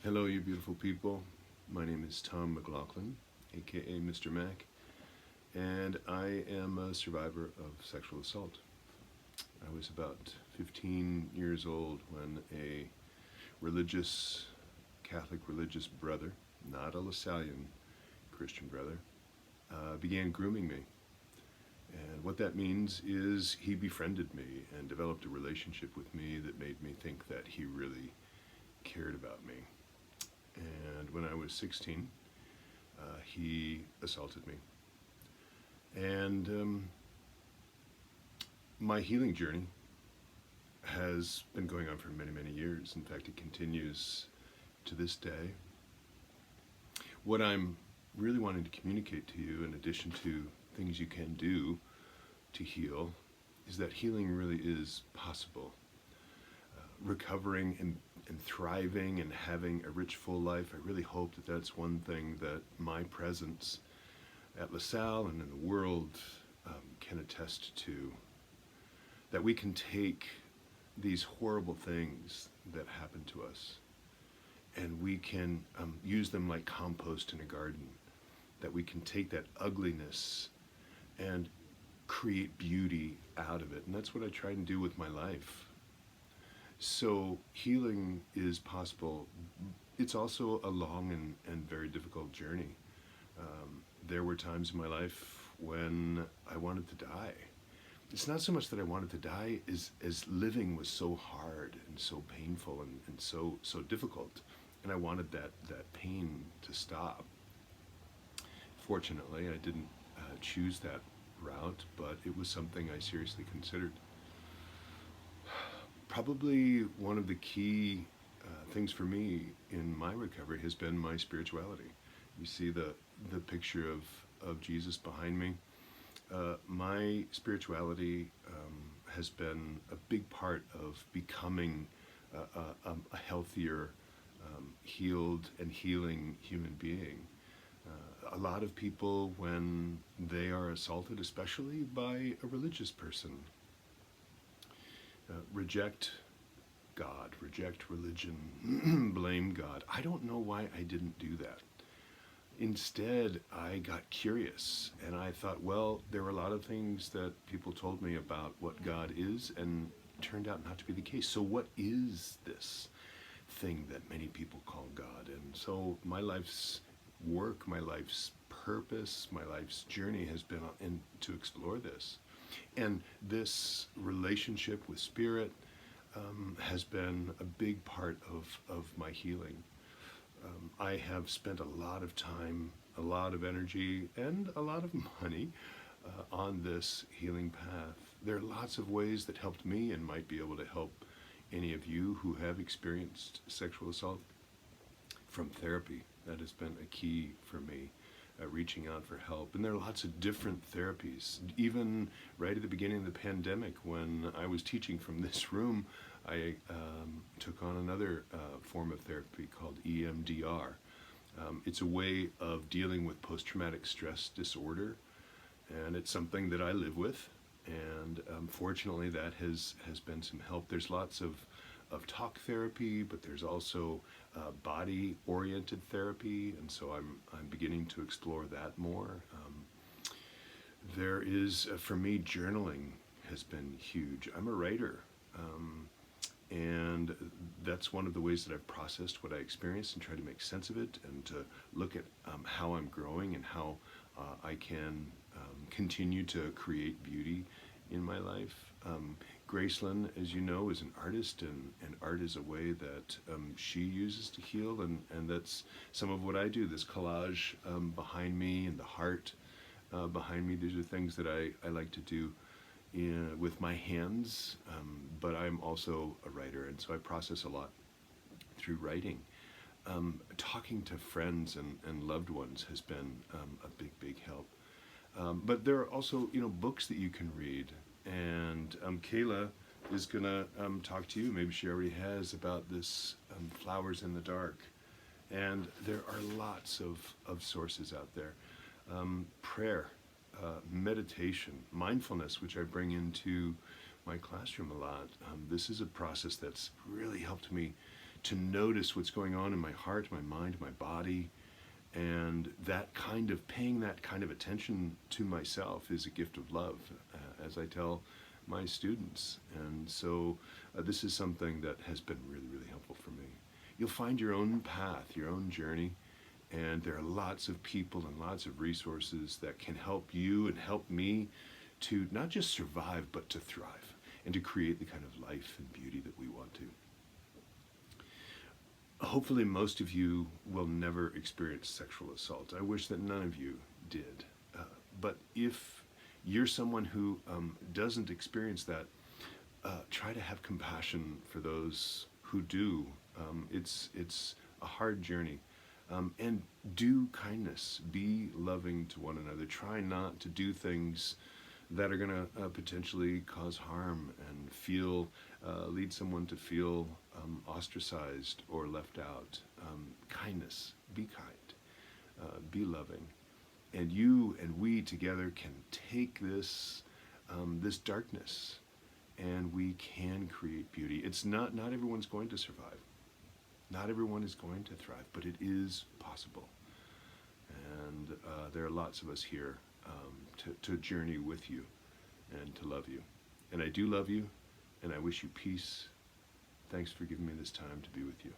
Hello, you beautiful people. My name is Tom McLaughlin, aka Mr. Mac, and I am a survivor of sexual assault. I was about 15 years old when a religious, Catholic religious brother, not a Lasallian Christian brother, began grooming me. And what that means is he befriended me and developed a relationship with me that made me think that he really cared about me. And when I was 16, he assaulted me. And my healing journey has been going on for many, many years. In fact, it continues to this day. What I'm really wanting to communicate to you, in addition to things you can do to heal, is that healing really is possible. Recovering and thriving and having a rich, full life, I really hope that that's one thing that my presence at LaSalle and in the world can attest to. That we can take these horrible things that happen to us and we can use them like compost in a garden. That we can take that ugliness and create beauty out of it. And that's what I try and do with my life. So healing is possible. It's also a long and very difficult journey. There were times in my life when I wanted to die. It's not so much that I wanted to die as living was so hard and so painful and so difficult. And I wanted that pain to stop. Fortunately, I didn't choose that route, but it was something I seriously considered. Probably one of the key things for me in my recovery has been my spirituality. You see the picture of Jesus behind me. My spirituality has been a big part of becoming a healthier, healed and healing human being. A lot of people, when they are assaulted, especially by a religious person, reject God, reject religion, blame God. I don't know why I didn't do that. Instead, I got curious and I thought, well, there were a lot of things that people told me about what God is and it turned out not to be the case. So what is this thing that many people call God? And so my life's work, my life's purpose, my life's journey has been to explore this. And this relationship with Spirit has been a big part of my healing. I have spent a lot of time, a lot of energy, and a lot of money on this healing path. There are lots of ways that helped me and might be able to help any of you who have experienced sexual assault. From therapy, that has been a key for me. Reaching out for help. And there are lots of different therapies. Even right at the beginning of the pandemic, when I was teaching from this room, I took on another form of therapy called EMDR. It's a way of dealing with post-traumatic stress disorder, and it's something that I live with. And fortunately, that has been some help. There's lots of talk therapy, but there's also body-oriented therapy, and so I'm beginning to explore that more. There is, for me, journaling has been huge. I'm a writer, and that's one of the ways that I've processed what I experienced and try to make sense of it and to look at how I'm growing and how I can continue to create beauty in my life. Gracelyn, as you know, is an artist, and art is a way that she uses to heal, and that's some of what I do. This collage behind me and the heart behind me, these are things that I like to do with my hands, but I'm also a writer, and so I process a lot through writing. Talking to friends and loved ones has been a big help. But there are also, books that you can read. And Kayla is going to talk to you, maybe she already has, about this Flowers in the Dark. And there are lots of sources out there. Prayer, meditation, mindfulness, which I bring into my classroom a lot. This is a process that's really helped me to notice what's going on in my heart, my mind, my body, and that kind of paying that kind of attention to myself is a gift of love, as I tell my students. And so this is something that has been really, really helpful for me. You'll find your own path, your own journey, and there are lots of people and lots of resources that can help you and help me to not just survive, but to thrive and to create the kind of life and beauty that we want to. Hopefully most of you will never experience sexual assault. I wish that none of you did. But if you're someone who doesn't experience that, try to have compassion for those who do. It's a hard journey. And do kindness. Be loving to one another. Try not to do things that are going to potentially cause harm and lead someone to feel ostracized or left out. Kindness. Be kind. Be loving. And you and we together can take this darkness, and we can create beauty. It's not everyone's going to survive. Not everyone is going to thrive, but it is possible. And there are lots of us here to journey with you and to love you. And I do love you, and I wish you peace. Thanks for giving me this time to be with you.